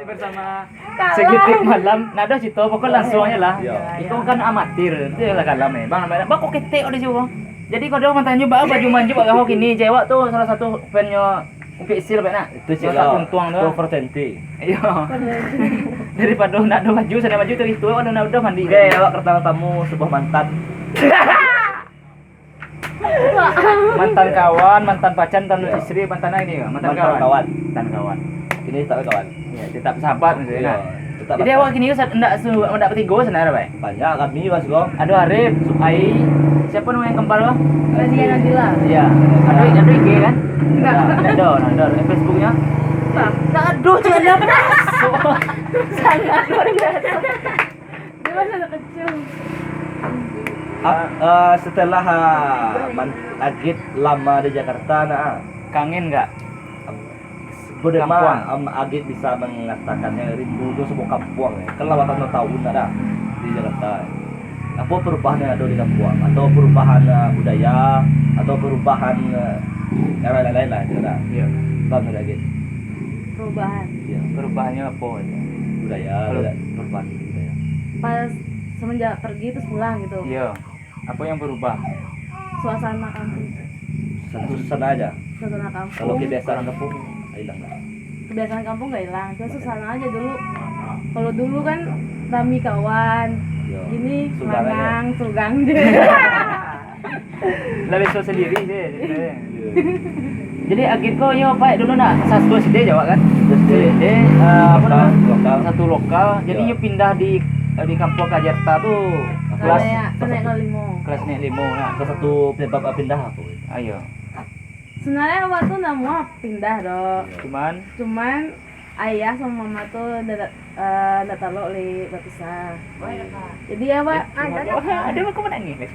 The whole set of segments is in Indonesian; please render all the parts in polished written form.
bersama segitik malam. Nah, ada situ pokok langsung aja lah. Iya. Itu kan amatir, itu lah kalam nih. Bang namanya. Bang kok ketek di situ, Bang. Jadi kalau dia tanya baju manju Pak Gahok ini, cewek tuh salah satu fannya Upi Sil Pak nak. Itu sih satu tuang itu doang. Fortenti. Iya. Daripada nak ada baju sana baju tuh itu udah mandi. Oke, awak kedatangan tamu sebuah mantan. Mantan kawan, mantan pacar, mantan istri, mantan ini ya, mantan kawan. Mantan kawan. Ini tak kawan. Ya, tetap sahabat maksudnya kan. Tetap Jadi awak kini enggak bertiga sebenarnya, Pak. banyak kami Mas Gong. Ada Arif, Ai, siapa namanya yang kempar lo? Nadia Nabila. Iya. Ada IG kan? Enggak. Ada Facebooknya. Enggak ada, cuma ada masuk. Sangat luar biasa. Dia masih anak kecil. Setelah Agit lama di Jakarta, nah Kangen enggak? bagaimana Agit bisa mengatakannya rindu itu sebuah kampung ya? Kan lawatan tahun ada di Jakarta. Apa perubahan yang ada di kampung? Atau perubahan budaya? Atau perubahan yang lain-lain lah, tidak? Iya. Bang Agit. Perubahan. Iya. Perubahannya apa ya? Budaya, perubahan budaya. Pas semenjak pergi terus pulang gitu. Iya. Apa yang berubah? Suasana kampung. Sana aja. Suasana kampung. Kalau kebiasaan kampung, hilang lah. Kebiasaan kampung gak hilang. Cuma suasana aja dulu. Kalau dulu kan kami kawan. Iya. Gini Sugang aja. manang, sugang deh. Lebih so sendiri sih. Jadi Agit kok yo Pak dulu nak satu SD Jawa kan? SD apa namanya? Lokal. Satu lokal. Jadi Iya. yo pindah di kampung Kajarta tuh kelas Kelas naik limo. kelas nek 5 nah. Ke satu penyebab pindah apa? Ayo. Sebenarnya waktu nggak mau pindah dong. Cuman Ayah sama mama tuh udah taruh li berpisah. Jadi ya Pak, ada aku menangis.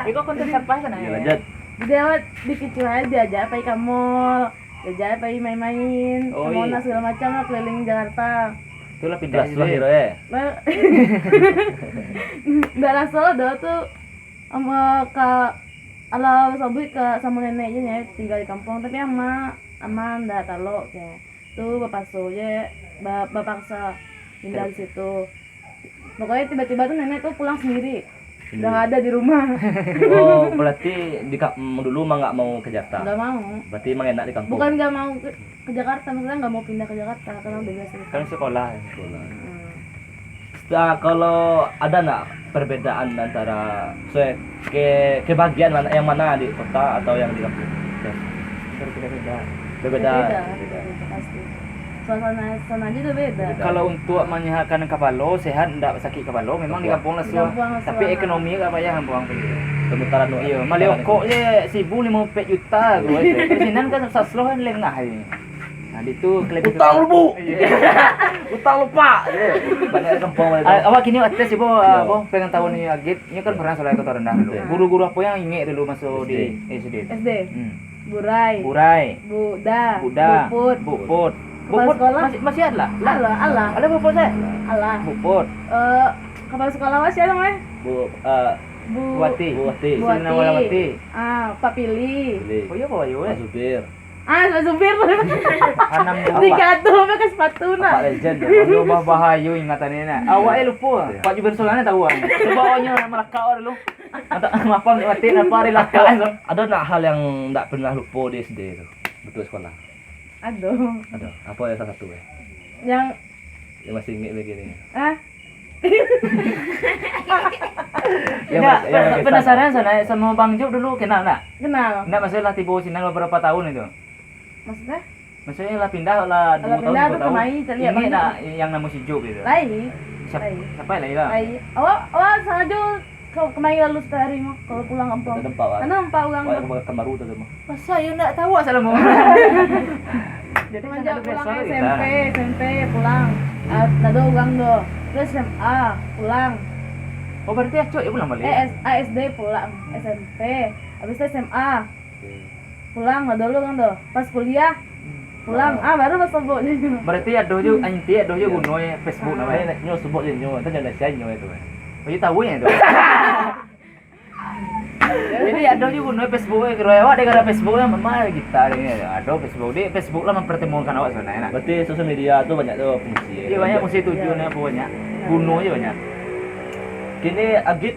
Itu konten siapa sana Iya, ya? lanjut. jadi awak dikicau aja diajak pergi ke mall, diajak pergi main-main, Oh, ke Monas iya. segala macam lah keliling Jakarta. Itulah pindah Kelas sih. lah hero ya. Daerah Solo dah tuh sama ke ala sabui ke sama neneknya ya tinggal di kampung tapi aman dah taruh kayak tuh bapak soje bapak sa tinggal di situ. Pokoknya tiba-tiba tuh nenek tuh pulang sendiri. Udah nggak ada di rumah. Oh, berarti dulu mah nggak mau ke Jakarta. Nggak mau. Berarti emang enak di kampung. Bukan nggak mau ke Jakarta, maksudnya nggak mau pindah ke Jakarta karena udah biasa. Kan sekolah. Kalau ada nggak perbedaan antara kebahagiaan mana yang mana di kota atau yang di kampung? Berbeda-beda. Berbeda. Beda pasti. Suasana aja udah beda. Kalau untuk menyehatkan kepala sehat enggak sakit kepala memang di kampung lah Di kampung lah tapi suara. ekonomi enggak payah kampung Pemutaran iya maliokok je 1.050 juta gue persinan kan sasloh kan lengah ini nah itu kelebih Utang lu, Bu. Iya. Utang lupa. Banyak di kampung mana? Awak kini atas ibu apa pengen tahu nih Agit ini kan pernah sekolah kota rendah dulu guru-guru apa yang inget dulu masuk di SD SD, Burai, Buda Buput Kepala sekolah? masih ada lah Allah, ada Buput saya Allah. Buput Kepala sekolah apa sih namanya? Buati Sinawati Pak Pili. oh iya kok Pak Supir. Pak supir. Hanam Digaduh pakai sepatu Pak nak. Legend. Aduh bahayu ingatannya nak. Awak lupa. Pak Jubir Solana tahu kan. Sebawanya melakau dulu. Apa mati apa rilaka. Ada nak hal yang enggak pernah lupa di SD itu? Betul sekolah. Aduh. Ada. Apa yang salah satu ya? Yang Yang masih ingat begini. Enggak, penasaran sama Bang Jo dulu kenal enggak? kenal. Enggak masalah tiba sini beberapa tahun itu. Maksudnya? Maksudnya lah pindah lah 2 Kalau tahun pindah 3 tuh tahun. kemai, cari abang Ini Jo. nak yang nama si Jo gitu. Lain. Siapa lagi lah? Lain. Awak sengaja kemai lalu sehari mah kalau pulang kampung. Ada empat kan? Karena empat orang. Kan baru tuh mah. Masa ya enggak tahu asal mau. Jadi Semenjak pulang besok SMP pulang. Ada orang do. Terus SMA pulang. Oh berarti ya ya pulang balik. SD pulang. SMP. Habis itu SMA. Pulang ada dulu kan do. Pas kuliah pulang. Baru pas sebut. Berarti ada juga anti ada juga gunoi Facebook namanya. Nyo sebut je nyo, itu jangan saya nyo itu. Oh, tahu ya itu. Jadi ada juga guna Facebook kira awak dengan Facebook yang memang kita ini ada Facebook di Facebook lah mempertemukan awak sebenarnya. Berarti sosial media tuh banyak tuh fungsi. Iya banyak fungsi tujuannya banyak. Gunanya banyak. Kini Agit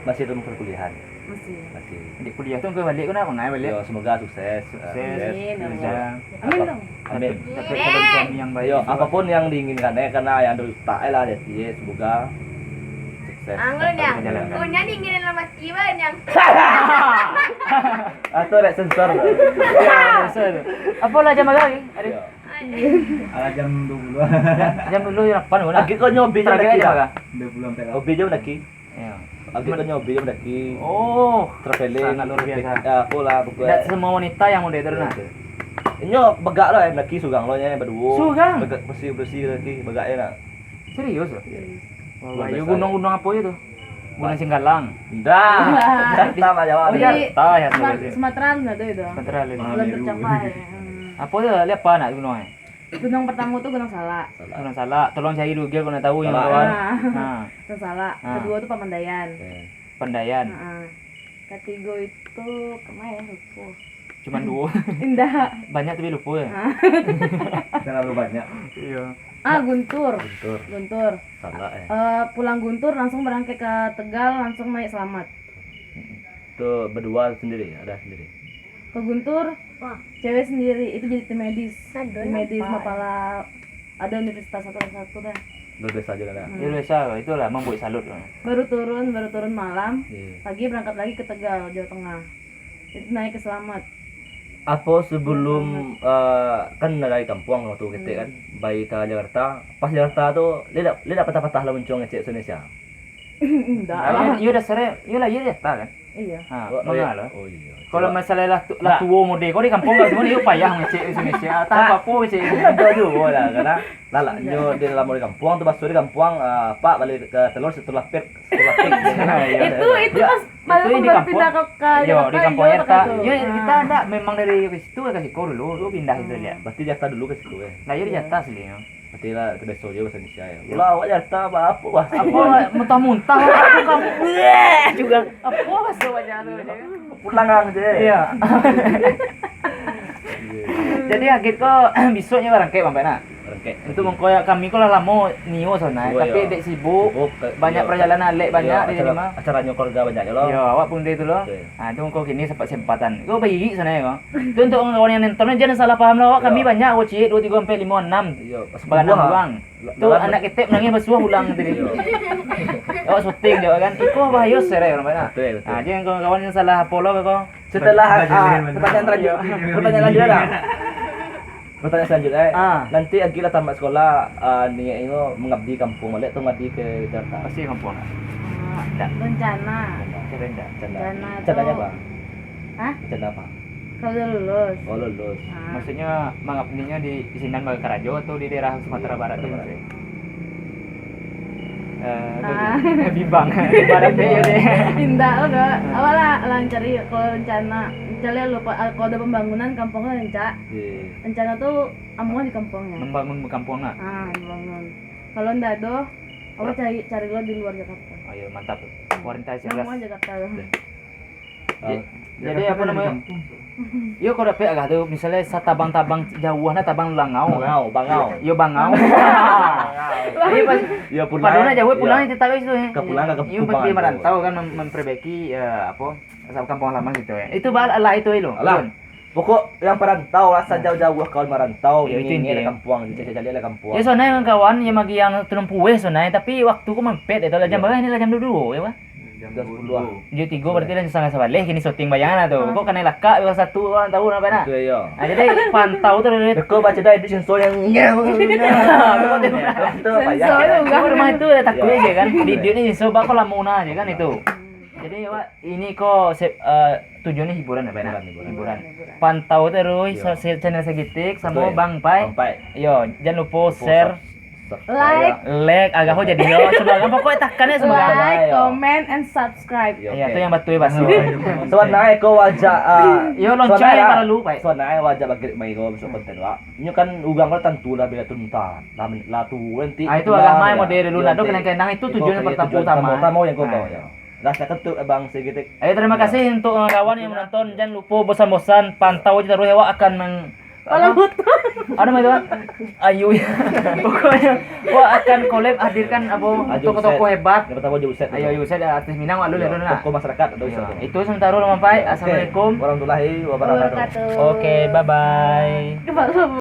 masih dalam perkuliahan. Masih. Masih. Di kuliah tuh gue balik kenapa nggak balik? Yo, semoga sukses. Amin, Kerja. Amin dong. Amin. Dapat calon suami yang baik. Yo, apapun yang diinginkan karena yang dulu tak lah jadi semoga sukses. Anggunnya, Perjalanan. punya dinginin sama Steven yang Atau rek sensor. Iya, betul. Apa lah jam lagi? Ada Yo. Ala jam 20. jam dulu yang depan udah. Agit kau nyobi jam Terakhir lagi aja dah. 20 sampai Hobi jam lagi. Iya. Agit kau nyobi jam lagi. Oh, Traveling. sangat luar biasa. Ya, aku lah Tidak pokoknya. semua wanita yang mau itu nah. Inyo begak lah lagi sugang lo nya berdua. Sugang? Begak bersih lagi begaknya nak. Serius loh. Luar Wah, biasa. gunung-gunung apa itu? Gunung Singgalang. Dah. Sama jawab. Oh, Iya, jadi tahu ya Sumatera nggak tuh itu? Sumatera lain. Belum tercapai. Apa tuh lihat apa nak gunungnya? Gunung pertama tuh Gunung Salak. Gunung Salak. Tolong cari dulu dia kalau tahu yang Salak. kawan. Ah. Nah, Gunung Salak. Ah. Kedua tuh Pamandayan. Pendayan. Heeh. Ketiga itu kemana ya lupa. Cuman dua. Indah. Banyak tapi lupa ya. terlalu banyak. Iya. Guntur. Guntur. Guntur. Salah Pulang Guntur langsung berangkat ke Tegal, langsung naik Selamat. Itu berdua sendiri, ada sendiri. Ke Guntur, cewek sendiri, itu jadi tim medis. Aduh, Tim medis apa? Mapala, ada universitas satu dah. Berbeda saja lah. Ya biasa itulah membuat salut. Baru turun malam, Iya. pagi berangkat lagi ke Tegal, Jawa Tengah. Itu naik ke Selamat. Apa sebelum kan dari kampung waktu kita kan bayi ke Jakarta, pas Jakarta tuh dia dapat patah lah muncul ngecek Indonesia. Enggak. Iya udah sore, iya lah iya dia tak kan. Iya. Nah, Oh, mana lah. Oh iya. Kalau masalah lah tua mode, kau di kampung lah semua dia payah ngecek Indonesia. Tak apa ngecek Indonesia. Itu juga lah karena lala nyo di dalam di kampung tuh pas di kampung Pak balik ke Telur setelah pik. Iya, Itu pas itu baru di baru kampung. pindah ke Yo Jakarta, di kampung iya, Erta. pakai itu. Yo Ah. kita enggak memang dari situ ke situ dulu, lu pindah itu lihat. Berarti Jakarta dulu ke situ ya. Nah, iya di atas sih. Berarti lah ke besok juga bahasa Indonesia ya. Ulah awak Jakarta apa wah. Apa muntah-muntah aku kamu. Juga apa masuk aja lu. Pulang aja. Iya. Jadi agit kok besoknya barang kayak Bang Pena. Rengkek. Itu mengkoyak kami kok lah lama nio sana, Sibuk, tapi ya. dek sibuk, banyak Iya. perjalanan lek banyak di sini mah. Acaranya keluarga banyak ya lo. Yo, awak pun dia itu loh. Betul. Ah, itu kau kini sempat sempatan. Kau bayi sana ya kau. Itu untuk kawan yang nonton jangan salah paham lah. Awak kami Iya. banyak, awak cik 2 3 sampai 5 6. Iya, pas Sebagai buang. Tuh anak ketek menangis bersuah ulang tadi. Iya. Awak syuting dia kan. Iko bahaya sere kalau mana. Betul, betul. Ah, jangan kawan yang salah polo kau. Setelah Belajar pertanyaan belajar. selanjutnya, pertanyaan lanjut dah. Pertanyaan selanjutnya, Ah. nanti Agila tamat sekolah, niat ini mengabdi kampung balik atau mengabdi ke Jakarta? Pasti kampung nak. Rencana. Cerenda. Rencana Candanya tuh- apa? Hah? Canda apa? Kalau udah lulus. Oh lulus. Ah. Maksudnya mengabdinya di Sindang Karajo atau di daerah Sumatera Barat tuh maksudnya? Bimbang, Barat ya deh. Indah enggak. Awal lah cari kalau rencana. Misalnya lupa kalau ada pembangunan kampungnya rencana. Iya. Rencana tuh amuan di kampungnya. Membangun kampung nak. Bangun. Kalau ndak ada, awal cari lo di luar Jakarta. Oh iya mantap. Orientasi Semua jelas. Jakarta. Jadi apa namanya? Yo kalau dapat agak tuh misalnya satabang-tabang jauhnya tabang langau kan. Bangau. Yo bangau. Iya pas Ya padahal jauh pulang itu tahu itu ya. Kepulang ke Yo Kupang. pergi merantau kan memperbaiki apa asal kampung lama gitu ya. Itu lah itu lo. Alah. Pokok yang perantau rasa jauh-jauh kawan merantau Ya, itu ini ada intinya. kampung, jadi ada kampung. Ya soalnya yang kawan yang bagi yang turun puwe soalnya tapi waktu ku mempet itu lah jam berapa ini lah jam 22 ya Pak. Jam 10. Jam 3 berarti lah sangat sebalik kini syuting bayangan tuh. Kok kena laka yang satu orang tahu apa nak. Itu ya. Nah, jadi pantau tuh dari Deko baca dah itu sensor yang itu apa ya? Sensor itu. Enggak rumah itu ya takut Iya. aja kan. Dia ini coba kok lamuna aja kan itu. Jadi Pak ini kok tujuannya hiburan apa nak? Hiburan. Hiburan. Pantau terus Iya. channel Segitik sama Betul. Bang Pai. Sampai Yo, jangan lupa share, Like, like agak ho jadi yo semoga pokoknya tekannya semoga. like, ya. comment, and subscribe. Iya, Iya, oke. itu yang betul ya pasti. Soal naik ko wajah Yo lonceng para lu, Pak. Soal naik wajah bagi mai ko besok konten wa. Nyo kan ugang ko tentu lah bila tunta. La tu nanti. Ah itu agak main model dulu nado kena kenang itu tujuan pertama utama. Utama yang kau tahu ya. Rasa ketuk Bang Sigitik. Ayo terima kasih untuk kawan yang menonton. Jangan lupa bosan-bosan pantau aja terus ya Wak akan Malah hutan. Ada mah itu Wak? Ayu ya. Pokoknya Wak akan collab hadirkan toko-toko hebat. Yang pertama Juset. Ayo Yuset artis Minang Wak dulu ya dulu nah. Toko masyarakat atau Iya. Itu sementara sampai. Assalamualaikum warahmatullahi wabarakatuh. Wabarakatuh. Oke bye bye Kepala